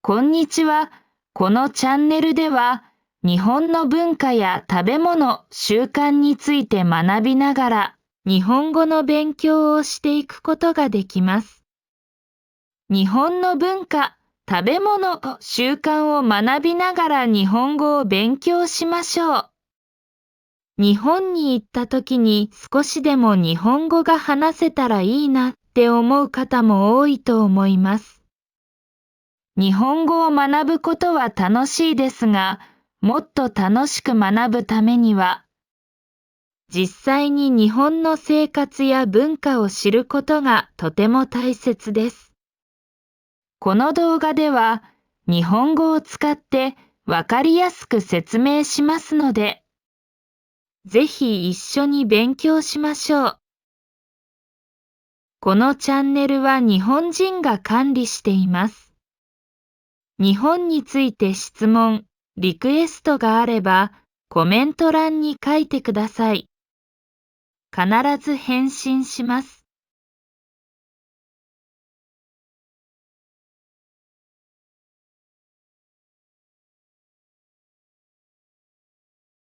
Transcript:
こんにちは。このチャンネルでは、日本の文化や食べ物、習慣について学びながら、日本語の勉強をしていくことができます。日本の文化、食べ物、習慣を学びながら日本語を勉強しましょう。日本に行った時に少しでも日本語が話せたらいいなって思う方も多いと思います。日本語を学ぶことは楽しいですが、もっと楽しく学ぶためには、実際に日本の生活や文化を知ることがとても大切です。この動画では、日本語を使ってわかりやすく説明しますので、ぜひ一緒に勉強しましょう。このチャンネルは日本人が管理しています。日本について質問、リクエストがあれば、コメント欄に書いてください。必ず返信します。